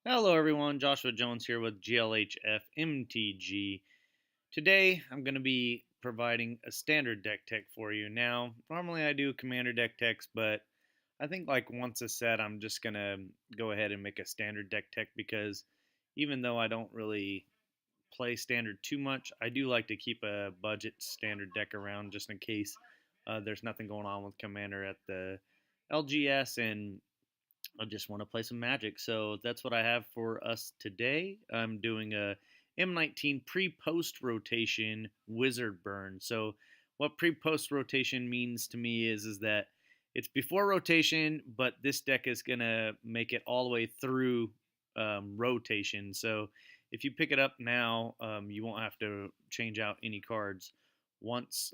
Hello everyone, Joshua Jones here with GLHF MTG. Today I'm going to be providing a standard deck tech for you. Now, normally I do commander deck techs, but I think like once a set I'm just going to go ahead and make a standard deck tech because even though I don't really play standard too much, I do like to keep a budget standard deck around just in case there's nothing going on with commander at the LGS and I just want to play some Magic. So that's what I have for us today. I'm doing a M19 pre-post rotation wizard burn. So what pre-post rotation means to me is that it's before rotation, but this deck is gonna make it all the way through rotation. So if you pick it up now, you won't have to change out any cards once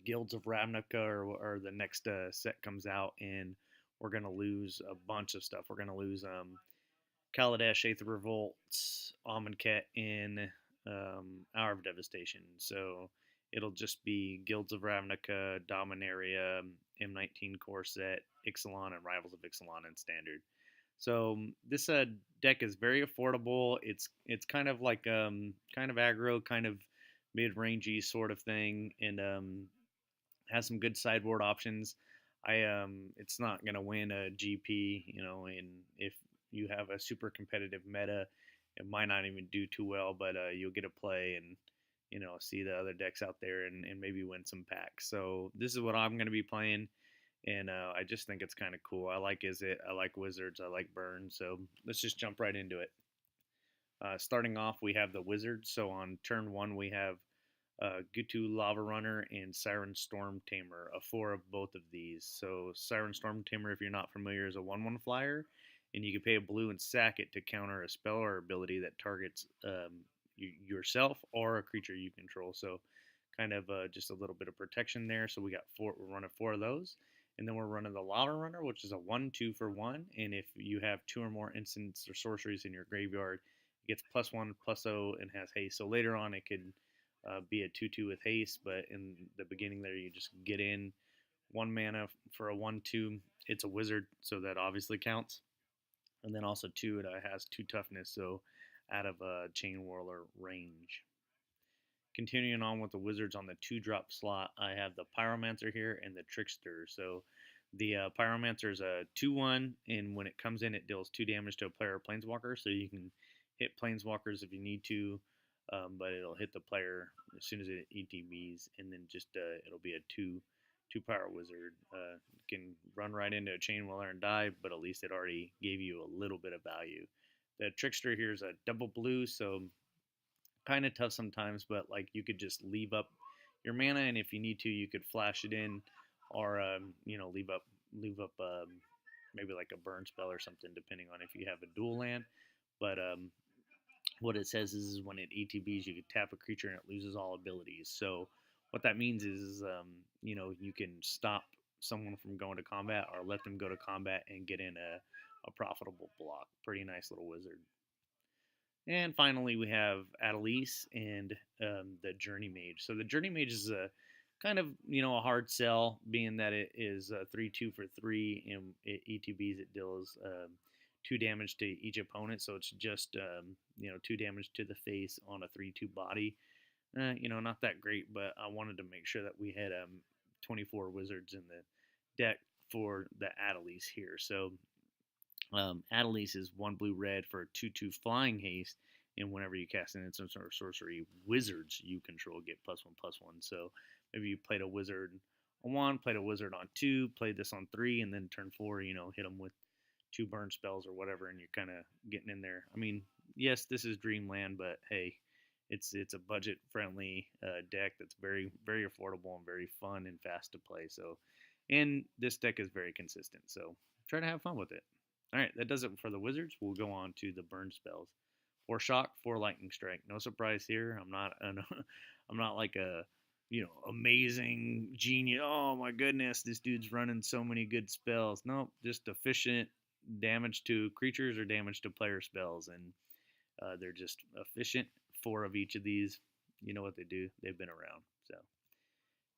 Guilds of Ravnica or the next set comes out, and we're gonna lose a bunch of stuff. We're gonna lose Kaladesh, Eighth Revolt, Amonkhet in Hour of Devastation. So it'll just be Guilds of Ravnica, Dominaria, M19 core set, Ixalan, and Rivals of Ixalan in Standard. So this deck is very affordable. It's kind of like kind of aggro, kind of mid-rangey sort of thing, and has some good sideboard options. It's not gonna win a GP, and if you have a super competitive meta, it might not even do too well, but you'll get a play and see the other decks out there and maybe win some packs. So this is what I'm gonna be playing, and I just think it's kind of cool. I like Izzet, I like Wizards, I like Burn. So let's just jump right into it. Starting off, we have the Wizards. So on turn one, we have Gutu Lava Runner and Siren Storm Tamer, a four of both of these. So Siren Storm Tamer, if you're not familiar, is a 1/1 flyer, and you can pay a blue and sack it to counter a spell or ability that targets yourself or a creature you control. So kind of just a little bit of protection there. So we got four. We're running four of those. And then we're running the Lava Runner, which is a 1/2 for one. And if you have two or more instants or sorceries in your graveyard, it gets +1/+0 and has haste. So later on, it could be a 2/2 with haste, but in the beginning there, you just get in 1 mana for a 1/2. It's a wizard, so that obviously counts. And then also two, it has 2 toughness, so out of a Chain Whirler range. Continuing on with the wizards on the 2-drop slot, I have the Pyromancer here and the Trickster. So the Pyromancer is a 2/1, and when it comes in, it deals 2 damage to a player or planeswalker. So you can hit planeswalkers if you need to, but it'll hit the player as soon as it ETBs, and then just it'll be a two power wizard. Can run right into a Chain Whirler and die, but at least it already gave you a little bit of value. The Trickster here is a double blue, so kind of tough sometimes, but like you could just leave up your mana, and if you need to, you could flash it in, or leave up maybe like a burn spell or something, depending on if you have a dual land. But what it says is when it ETBs, you can tap a creature and it loses all abilities. So what that means is, you can stop someone from going to combat or let them go to combat and get in a profitable block. Pretty nice little wizard. And finally, we have Adeliz and the Journey Mage. So the Journey Mage is a kind of a hard sell, being that it is 3/2 for 3, and it ETBs. It deals 2 damage to each opponent, so it's just 2 damage to the face on a 3/2 body. Not that great, but I wanted to make sure that we had 24 wizards in the deck for the Adeliz here. So Adeliz is 1 blue red for a 2/2 flying haste, and whenever you cast an instant or sorcery, wizards you control get +1/+1. So maybe you played a wizard on 1, played a wizard on 2, played this on 3, and then turn 4, hit them with 2 burn spells or whatever, and you're kind of getting in there. I mean, yes, this is Dreamland, but hey, it's a budget friendly deck that's very very affordable and very fun and fast to play. So, and this deck is very consistent. So try to have fun with it. All right, that does it for the Wizards. We'll go on to the burn spells. 4 shock, 4 lightning strike. No surprise here. I'm not like a amazing genius. Oh my goodness, this dude's running so many good spells. Nope, just efficient damage to creatures or damage to player spells, and they're just efficient. 4 of each of these. You know what they do. They've been around. So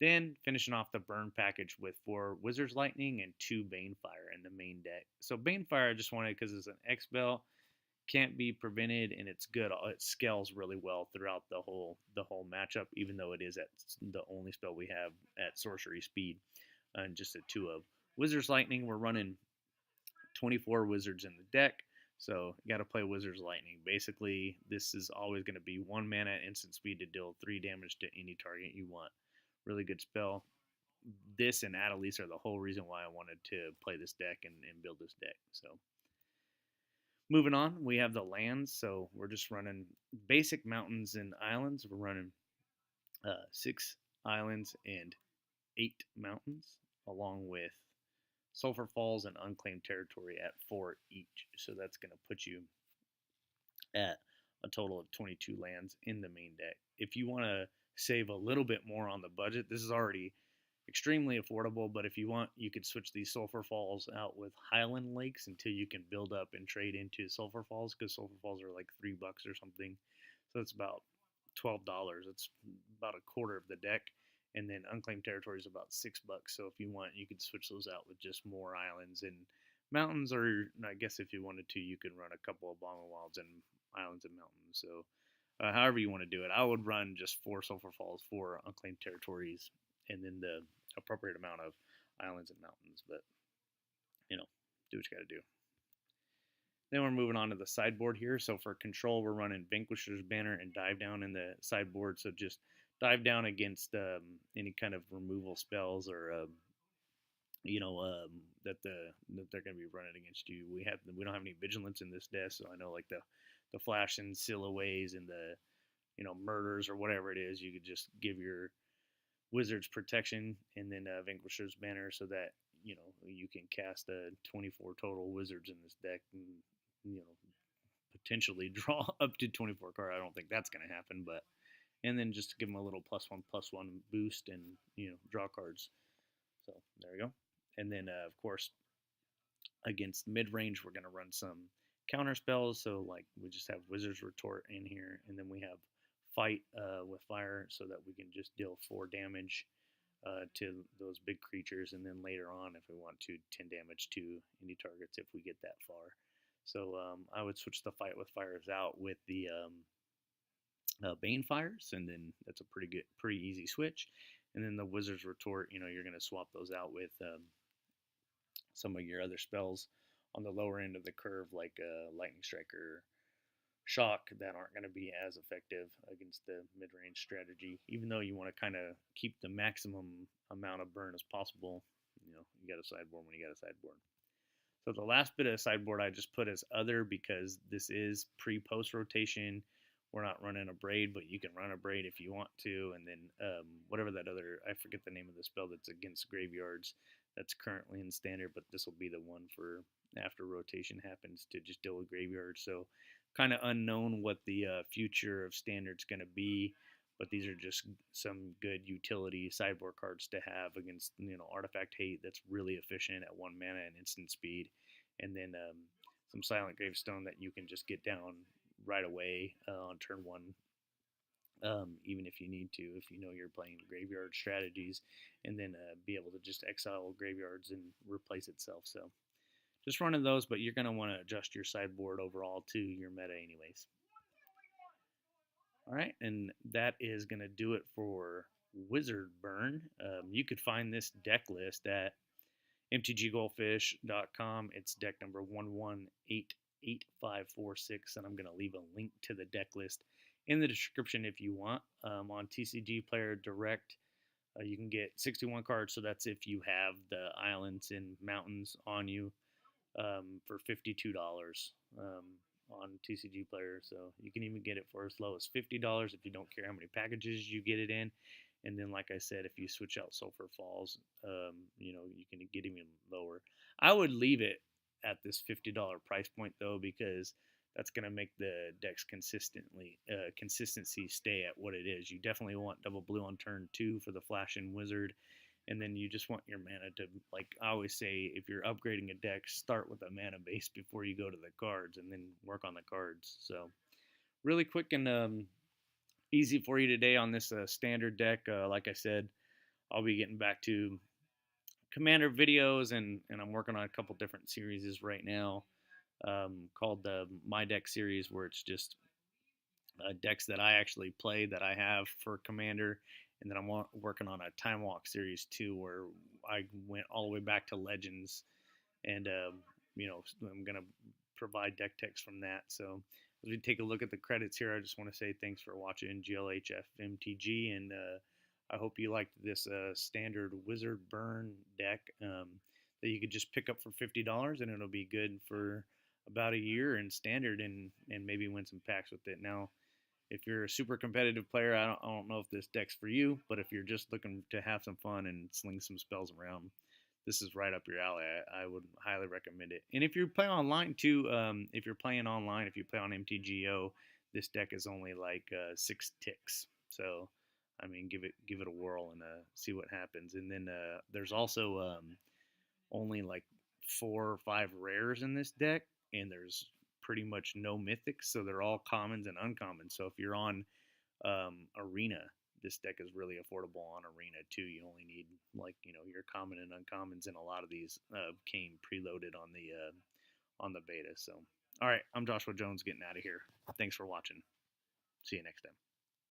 Then finishing off the burn package with 4 Wizard's Lightning and 2 Banefire in the main deck. So Banefire I just wanted because it's an X spell, can't be prevented, and it's good. It scales really well throughout the whole matchup, even though it is at the only spell we have at sorcery speed, and just a 2 of Wizard's Lightning. We're running 24 wizards in the deck, so you got to play Wizard's Lightning. Basically, this is always going to be 1 mana at instant speed to deal 3 damage to any target you want. Really good spell. This and Adeliz are the whole reason why I wanted to play this deck and build this deck. So moving on, we have the lands. So we're just running basic mountains and islands. We're running 6 islands and 8 mountains, along with Sulphur Falls and Unclaimed Territory at 4 each. So that's going to put you at a total of 22 lands in the main deck. If you want to save a little bit more on the budget, this is already extremely affordable, but if you want, you could switch these Sulphur Falls out with Highland Lakes until you can build up and trade into Sulphur Falls, because Sulphur Falls are like $3 or something. So it's about $12. It's about a quarter of the deck. And then Unclaimed Territory is about $6. So if you want, you could switch those out with just more islands and mountains, or I guess if you wanted to, you could run a couple of Bomb and Wilds and islands and mountains. So however you want to do it, I would run just 4 Sulphur Falls, 4 Unclaimed Territories, and then the appropriate amount of islands and mountains. But do what you got to do. Then we're moving on to the sideboard here. So for control, we're running Vanquisher's Banner and Dive Down in the sideboard. So just dive down against any kind of removal spells, or that they're going to be running against you. We don't have any vigilance in this deck, so I know like the flash and Sillaways and the murders or whatever it is, you could just give your wizards protection and then Vanquisher's Banner, so that you can cast 24 total wizards in this deck, and potentially draw up to 24 cards. I don't think that's going to happen, but and then just to give them a little +1/+1 boost and draw cards. So there we go. And then of course against mid range, we're going to run some counter spells. So like we just have Wizard's Retort in here, and then we have Fight with Fire, so that we can just deal 4 damage to those big creatures, and then later on, if we want to, 10 damage to any targets if we get that far. So I would switch the Fight with Fires out with the Bane Fires, and then that's a pretty easy switch. And then the Wizard's Retort, you're going to swap those out with some of your other spells on the lower end of the curve, like Lightning Strike or Shock, that aren't going to be as effective against the mid-range strategy. Even though you want to kind of keep the maximum amount of burn as possible, you got a sideboard when you got a sideboard. So the last bit of sideboard I just put as other, because this is pre-post rotation. We're not running a braid, but you can run a braid if you want to. And then whatever that other, I forget the name of the spell that's against graveyards, that's currently in standard, but this will be the one for after rotation happens to just deal with graveyards. So kind of unknown what the future of standard's going to be, but these are just some good utility sideboard cards to have against Artifact Hate, that's really efficient at 1 mana and instant speed, and then some Silent Gravestone that you can just get down right away on turn 1, even if you need to, if you're playing graveyard strategies, and then be able to just exile graveyards and replace itself. So just running those, but you're going to want to adjust your sideboard overall to your meta anyways. All right, and that is going to do it for Wizard Burn. You could find this deck list at mtggoldfish.com. It's deck number 118546, and I'm going to leave a link to the deck list in the description if you want. On TCG Player Direct, you can get 61 cards, so that's if you have the islands and mountains on you, for $52 on TCG Player. So you can even get it for as low as $50 if you don't care how many packages you get it in. And then, like I said, if you switch out Sulphur Falls, you can get even lower. I would leave it at this $50 price point though, because that's going to make the deck's consistency stay at what it is. You definitely want double blue on turn 2 for the Flash and Wizard. And then you just want your mana to, like I always say, if you're upgrading a deck, start with a mana base before you go to the cards, and then work on the cards. So really quick and easy for you today on this standard deck. Like I said, I'll be getting back to Commander videos, and I'm working on a couple different series right now, called the My Deck series, where it's just decks that I actually play that I have for Commander, and then I'm working on a Time Walk series too, where I went all the way back to Legends, and I'm gonna provide deck techs from that. So as we take a look at the credits here, I just want to say thanks for watching GLHF MTG, and I hope you liked this standard Wizard Burn deck that you could just pick up for $50, and it'll be good for about a year in standard, and maybe win some packs with it. Now, if you're a super competitive player, I don't know if this deck's for you, but if you're just looking to have some fun and sling some spells around, this is right up your alley. I would highly recommend it. And if you play online too, if you're playing online, if you play on MTGO, this deck is only like 6 ticks. So, I mean, give it a whirl and see what happens. And then there's also only like 4 or 5 rares in this deck, and there's pretty much no mythics, so they're all commons and uncommons. So if you're on Arena, this deck is really affordable on Arena too. You only need like your common and uncommons, and a lot of these came preloaded on the beta. So all right, I'm Joshua Jones getting out of here. Thanks for watching. See you next time.